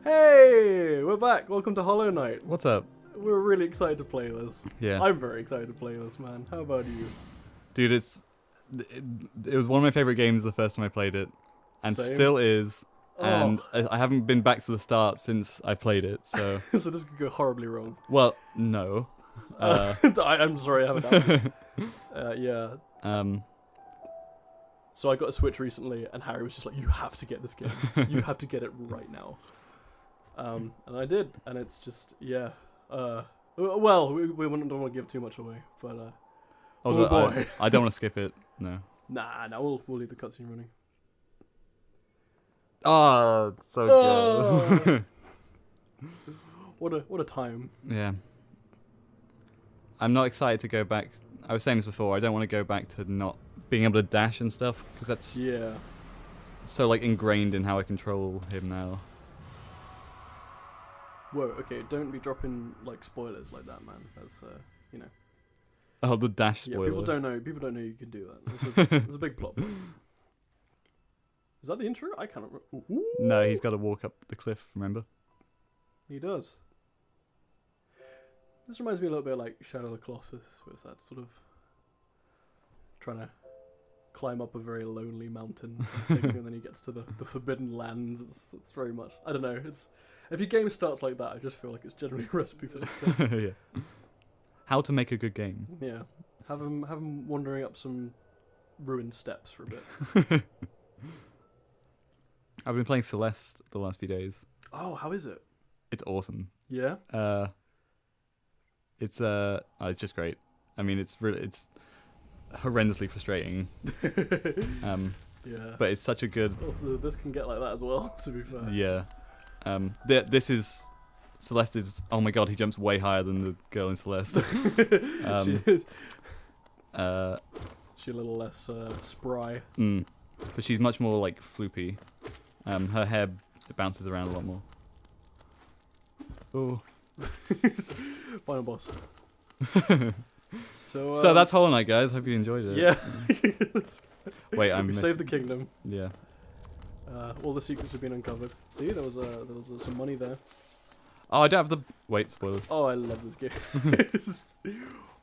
Hey, we're back. Welcome to Hollow Knight. What's up? We're really excited to play this. Yeah. I'm very excited to play this, man. How about you? Dude, it was one of my favorite games the first time I played it, and Same. still is. And Oh. I haven't been back to the start since I played it. So, So this could go horribly wrong. well, no. I'm sorry, I haven't done it. Yeah. So I got a Switch recently, and Harry was just like, "You have to get this game. You have to get it right now." And I did, and it's just well, we don't want to give too much away, but oh boy. I don't want to skip it. No. nah, we'll leave the cutscene running. Oh, so good. What a time. Yeah. I'm not excited to go back. I was saying this before. I don't want to go back to not being able to dash and stuff because that's so like ingrained in how I control him now. Whoa, okay, don't be dropping like spoilers like that, man. That's you know. Oh, the dash Yeah, spoiler. people don't know you can do that. It's a big plot point. Is that the intro? I can't remember. Ooh. No, he's got to walk up the cliff. Remember? He does. This reminds me a little bit like Shadow of the Colossus, where it's that sort of trying to climb up a very lonely mountain thing, and then he gets to the forbidden lands. It's very much, I don't know. It's if your game starts like that, I just feel like it's generally a recipe for success. Yeah. How to make a good game. Yeah, have him wandering up some ruined steps for a bit. I've been playing Celeste the last few days. Oh, how is it? It's awesome. Yeah. It's just great. I mean, it's horrendously frustrating. Yeah. But it's such a good. Also, this can get like that as well. To be fair. Yeah. This is Celeste is. Oh my god, he jumps way higher than the girl in Celeste. She is. She's a little less spry. But she's much more like floopy. Her hair bounces around a lot more. Oh. Final boss. So that's Hollow Knight, guys. Hope you enjoyed it. Yeah. Wait, we saved the kingdom. Yeah. All the secrets have been uncovered. See, there was some money there. Oh, I don't have the. Wait, spoilers. Oh, I love this game.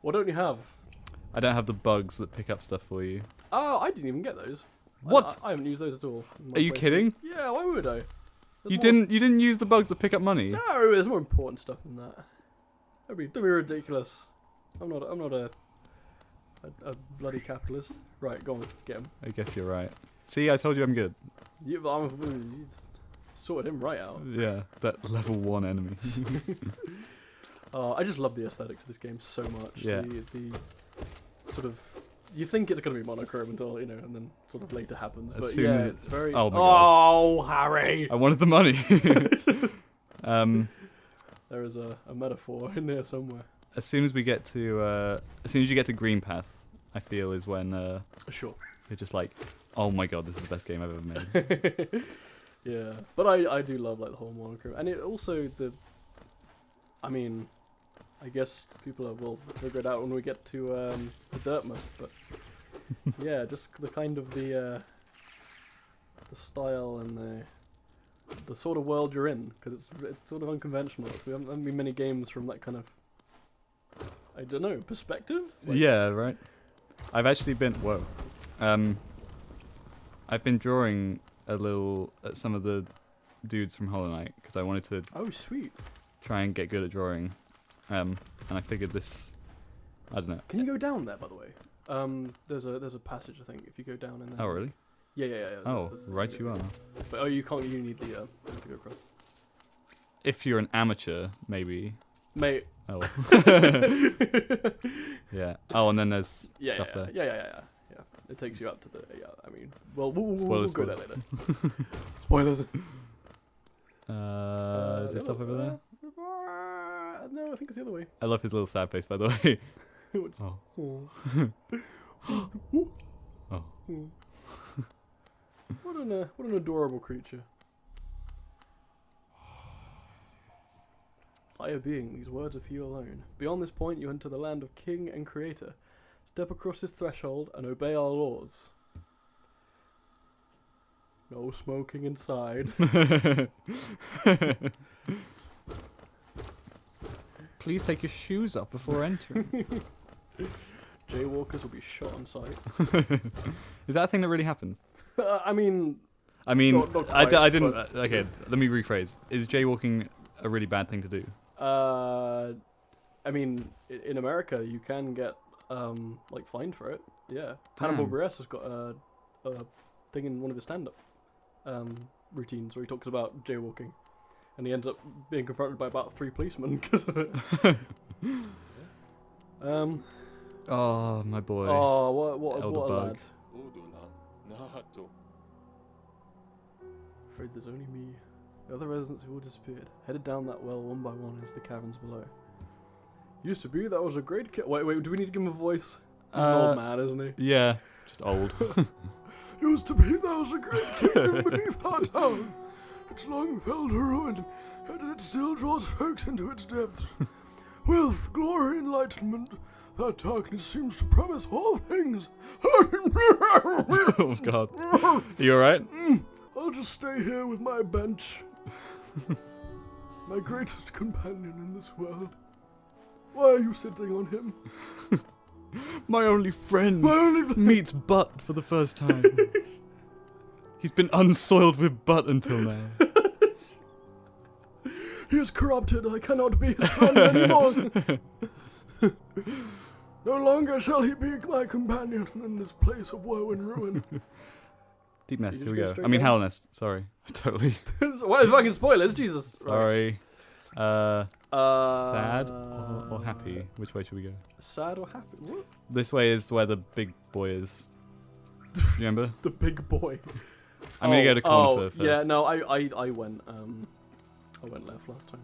What don't you have? I don't have the bugs that pick up stuff for you. Oh, I didn't even get those. What? I haven't used those at all. Are you kidding? Yeah, why would I? You didn't use the bugs that pick up money? No, there's more important stuff than that. Don't be ridiculous. I'm not a bloody capitalist. Right, go on, get him. I guess you're right. See, I told you I'm good. You sorted him right out. Yeah, that level 1 enemy. I just love the aesthetics of this game so much. Yeah. The sort of, you think it's going to be monochrome until, and then sort of later happens. As But soon yeah, as it's very... Oh my god. Oh, Harry! I wanted the money. There is a metaphor in there somewhere. As soon as you get to Green Path, I feel is when Sure. you're just like, oh my god, this is the best game I've ever made. Yeah, but I do love like the whole monochrome, and it also I guess people will figure it out when we get to the Dirtmouth, but yeah, just the kind of the style and the sort of world you're in, because it's sort of unconventional. We haven't been many games from that kind of, I don't know, perspective. Like, yeah, right. I've actually been I've been drawing a little at some of the dudes from Hollow Knight because I wanted to. Oh, sweet. Try and get good at drawing, and I figured this. I don't know. Can you go down there, by the way? There's a passage, I think, if you go down in there. Oh really? Yeah. Oh, right you are. But you can't. You need the to go across. If you're an amateur, maybe. Mate. Oh. Yeah. Oh, and then there's stuff there. Yeah. It takes you up to the. Yeah. I mean, well, we'll Spoilers. go there later. Spoilers. Is there stuff over there? No, I think it's the other way. I love his little sad face, by the way. Oh. Oh. What an adorable creature. Higher being, these words are for you alone. Beyond this point, you enter the land of King and Creator. Step across this threshold and obey our laws. No smoking inside. Please take your shoes off before entering. Jaywalkers will be shot on sight. Is that a thing that really happens? I mean, not quite, I didn't. Okay, let me rephrase. Is jaywalking a really bad thing to do? I mean, in America, you can get like fined for it. Yeah, Damn. Hannibal Buress has got a thing in one of his stand-up routines where he talks about jaywalking, and he ends up being confronted by about 3 policemen because of it. Oh, my boy. Oh, what a Elder Bug. lad. Afraid there's only me. The other residents have all disappeared. Headed down that well one by one into the caverns below. Used to be that was a great kid. Wait, do we need to give him a voice? He's an old man, isn't he? Yeah, just old. Used to be that was a great kingdom beneath our town. It's long fell to ruin, and it still draws folks into its depths. Wealth, glory, enlightenment. That darkness seems to promise all things. Oh, God. Are you alright? I'll just stay here with my bench. My greatest companion in this world. Why are you sitting on him? My only friend My only friend. meets butt for the first time. He's been unsoiled with butt until now. He is corrupted. I cannot be his friend anymore. No longer shall he be my companion in this place of woe and ruin. Deep Nest, You here we just go. go I mean, straight Hell Nest. Sorry. Totally. What fucking spoilers? Jesus. Sorry. Right. Sad or happy? Which way should we go? Sad or happy? What? This way is where the big boy is. Remember? The big boy. I'm gonna go to Cornifer first. Yeah, no, I went left last time.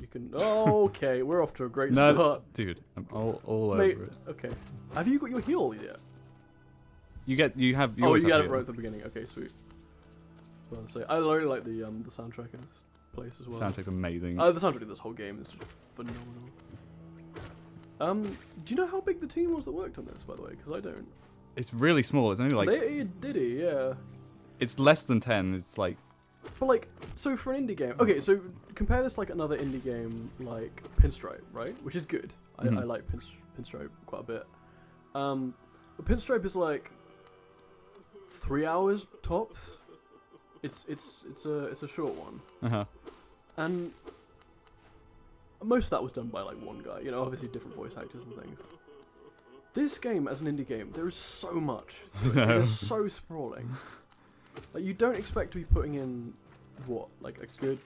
You can. Oh, okay, we're off to a great start. Dude, I'm all Mate, over it. Okay. Have you got your heal yet? You have. You Oh, always you have got it heal. right at the beginning. Okay, sweet. Well, say I really like the soundtrack in this place as well. Soundtrack's amazing. The soundtrack of this whole game is just phenomenal. Do you know how big the team was that worked on this, by the way? Because I don't. It's really small. It's only like. Did he? Yeah. It's less than 10. It's like. But like, so for an indie game, okay, so compare this to like another indie game like Pinstripe, right? Which is good. I like Pinstripe quite a bit. But Pinstripe is like 3 hours tops. It's a short one. And most of that was done by like one guy. You know, obviously different voice actors and things. This game, as an indie game, there is so much. It is so sprawling. Like, you don't expect to be putting in, what, like a good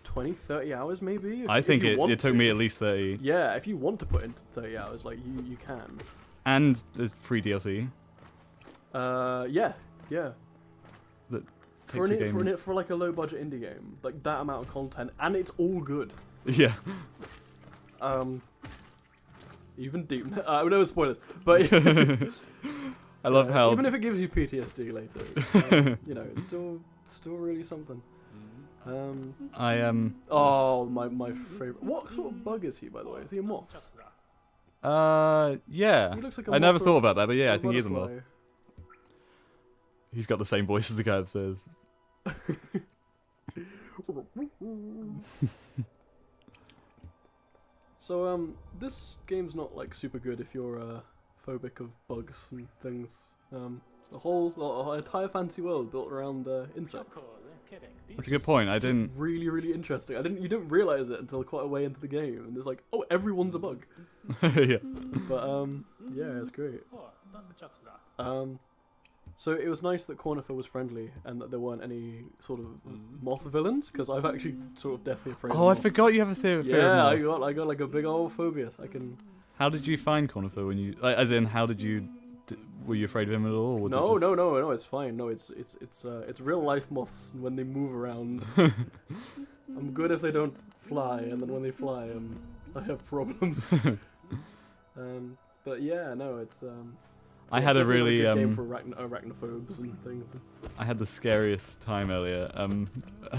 20, 30 hours maybe? I think it took me at least 30. Yeah, if you want to put in 30 hours, like, you can. And there's free DLC. Yeah. That takes the game. For like a low budget indie game, like that amount of content, and it's all good. Yeah. Even deep. I would never spoil it, but I love how even if it gives you PTSD later, it's, you know, it's still really something. Oh, my favorite. What sort of bug is he, by the way? Is he a moth? Yeah. He looks like a I never moth thought about that, but yeah, I think he is a butterfly. moth. He's got the same voice as the guy upstairs. So this game's not like super good if you're phobic of bugs and things. The entire fantasy world built around insects. That's a good point. I didn't. It's really interesting. You don't realize it until quite a way into the game, and it's like, oh, everyone's a bug. Yeah. But yeah, it's great. So it was nice that Cornifer was friendly and that there weren't any sort of moth villains, because I've actually sort of deathly afraid. Oh, of I forgot you have a fear of moths. I got like a big old phobia. How did you find Cornifer when you, like, as in, how did you? Were you afraid of him at all? Or was No, it just... no, it's fine. No, it's real life moths, and when they move around, I'm good if they don't fly, and then when they fly, I have problems. But yeah, no, it's I had a really good game for arachnophobes and things. I had the scariest time earlier. I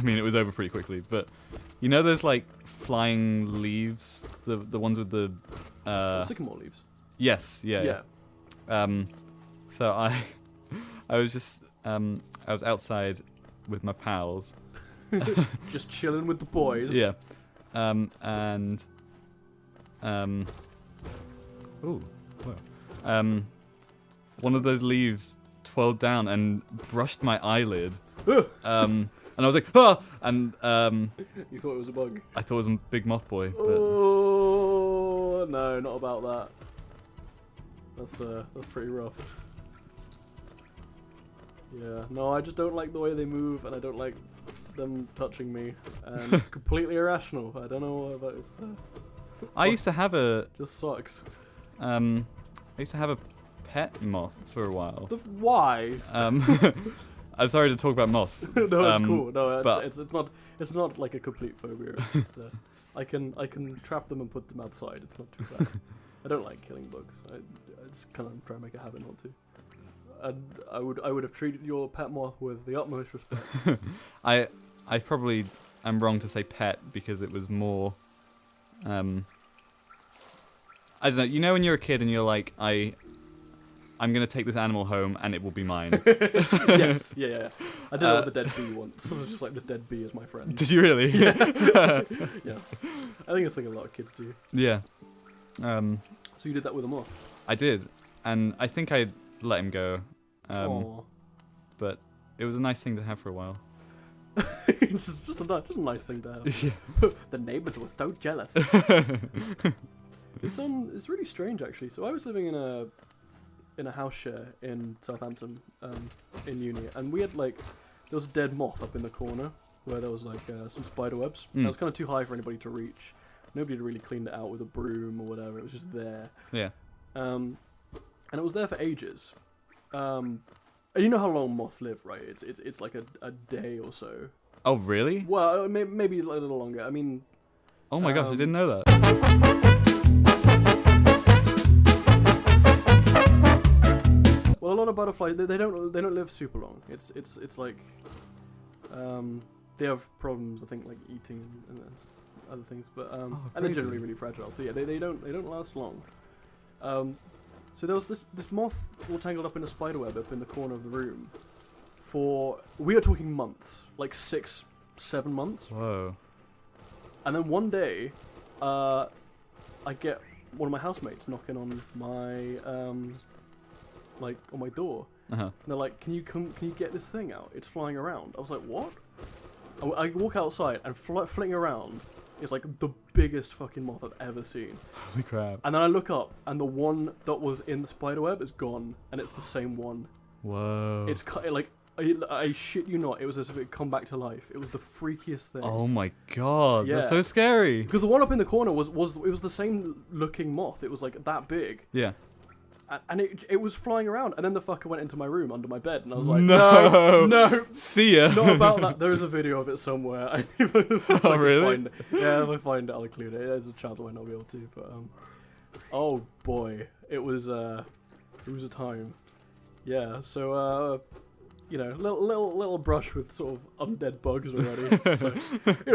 mean, it was over pretty quickly, but you know those like flying leaves, the ones with the sycamore leaves. Yes, yeah. So I was just I was outside with my pals. Just chilling with the boys. Yeah. And ooh, whoa. One of those leaves twirled down and brushed my eyelid. And I was like, ah! And you thought it was a bug? I thought it was a big moth boy. But Oh no, not about that. That's pretty rough. Yeah, no, I just don't like the way they move, and I don't like them touching me, and it's completely irrational. I don't know what it's. I used to have a. Just sucks. I used to have a pet moth for a while. Why? I'm sorry to talk about moths. No, it's cool. No, but it's not like a complete phobia. It's just, I can trap them and put them outside. It's not too bad. I don't like killing bugs. I just kind of try to make a habit not to. And I would have treated your pet moth with the utmost respect. I probably am wrong to say pet because it was more. I don't know. You know when you're a kid and you're like, I'm gonna take this animal home and it will be mine. Yes, yeah. I did it with the dead bee once. I was just like, the dead bee is my friend. Did you really? Yeah. Yeah. I think it's like a lot of kids do. Yeah. So you did that with a moth? I did, and I think I let him go. Aww. But it was a nice thing to have for a while. just a nice thing to have. Yeah. The neighbours were so jealous. It's really strange actually. So I was living in a house share in Southampton, in uni, and we had there was a dead moth up in the corner where there was some spider webs. That was kind of too high for anybody to reach. Nobody had really cleaned it out with a broom or whatever. It was just there. Yeah. And it was there for ages. And you know how long moths live, right? It's like a day or so. Oh really? Well, maybe a little longer. I mean. Oh my gosh, I didn't know that. Well, a lot of butterflies they don't live super long. It's like they have problems, I think, like eating and other things, but and they're generally really fragile. So yeah, they don't last long. So there was this moth all tangled up in a spider web up in the corner of the room we are talking months, like 6-7 months. Whoa. And then one day, I get one of my housemates knocking on my on my door. Uh-huh. And they're like, "Can you get this thing out? It's flying around." I was like, "What?" I walk outside and flitting around is like the biggest fucking moth I've ever seen. Holy crap. And then I look up and the one that was in the spider web is gone, and it's the same one. Whoa. It's I shit you not, it was as if it had come back to life. It was the freakiest thing. Oh my god, Yeah. that's so scary. Because the one up in the corner was the same looking moth. It was like that big. Yeah. And it was flying around, and then the fucker went into my room under my bed, and I was like, no. See ya. Not about that. There is a video of it somewhere. Oh really? Yeah, if I find it, I'll include it. There's a chance I might not be able to, but oh boy, it was a time. Yeah, so little brush with sort of undead bugs already. So,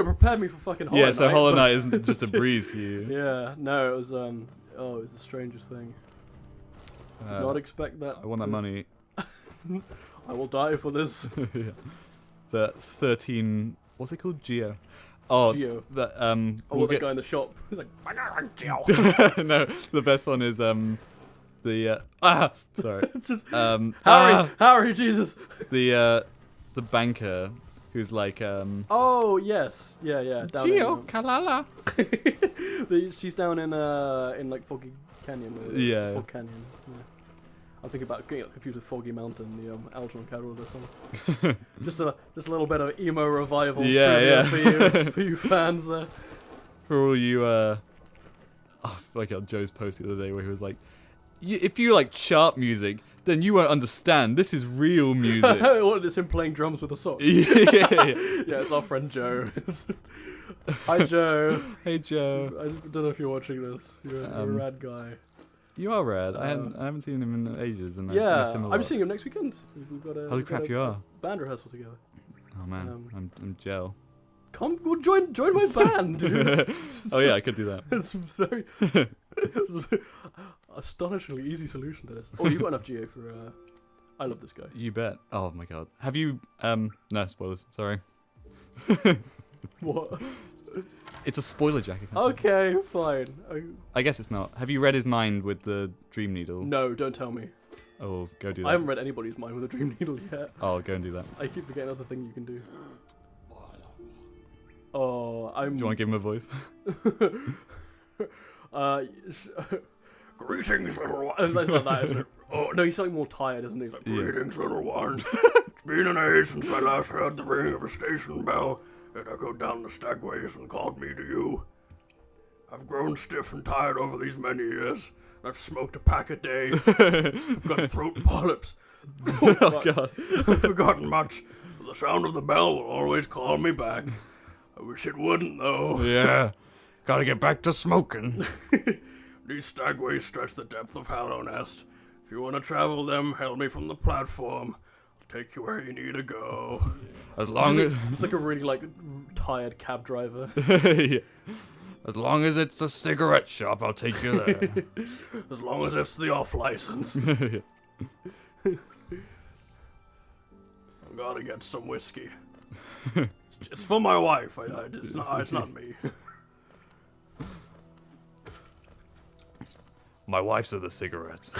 prepared me for fucking Hollow Knight. Yeah, so Hollow Knight isn't just a breeze to you. Yeah, no, it was it was the strangest thing. Did not expect that. I want that money. I will die for this. Yeah. The 13. What's it called? Geo. Oh, Geo. That that guy in the shop. He's like, Geo. No, the best one is sorry. Harry, Jesus. The banker who's like Oh yes, yeah. Geo Kalala. She's down in like Foggy Canyon. Yeah. Fog Canyon. Yeah. I'm thinking about getting confused with Foggy Mountain, the Algernon Carroll or something. just a little bit of emo revival. Yeah. For you fans there. For all you like Joe's post the other day where he was like, if you like chart music, then you won't understand. This is real music. What, it's him playing drums with a sock? Yeah, it's our friend Joe. Hi Joe. Hey Joe. I don't know if you're watching this. You're a rad guy. You are rad. I haven't seen him in ages. And yeah, I miss him a lot. I'm seeing him next weekend. We've got Holy crap, you are. Band rehearsal together. Oh man, I'm gel. Come, join my band, dude. Oh yeah, I could do that. It's very astonishingly easy solution to this. Oh, you've got enough GA for I love this guy. You bet. Oh my god. Have you no spoilers, sorry. What? It's a spoiler, Jack. Okay, fine. I guess it's not. Have you read his mind with the Dream Needle? No, don't tell me. Oh, go do that. I haven't read anybody's mind with a Dream Needle yet. Oh, go and do that. I keep forgetting that's a thing you can do. Oh, I'm... Do you want to give him a voice? Greetings, little one. It's like that, isn't it? Oh, no, he's something more tired, isn't he? He's like, greetings, little one. It's been an age since I last heard the ring of a station bell. It echoed down the stagways and called me to you. I've grown stiff and tired over these many years. I've smoked a pack a day. I've got throat polyps. Oh, God. I've forgotten much. But the sound of the bell will always call me back. I wish it wouldn't, though. Yeah. Gotta get back to smoking. These stagways stretch the depth of Hallow Nest. If you want to travel them, hail me from the platform. I'll take you where you need to go. As long as... It's like a really, like, tired cab driver. Yeah. As long as it's a cigarette shop, I'll take you there. As long as it's the off-license. Yeah. I gotta get some whiskey. It's for my wife. It's not me. My wife's are the cigarettes.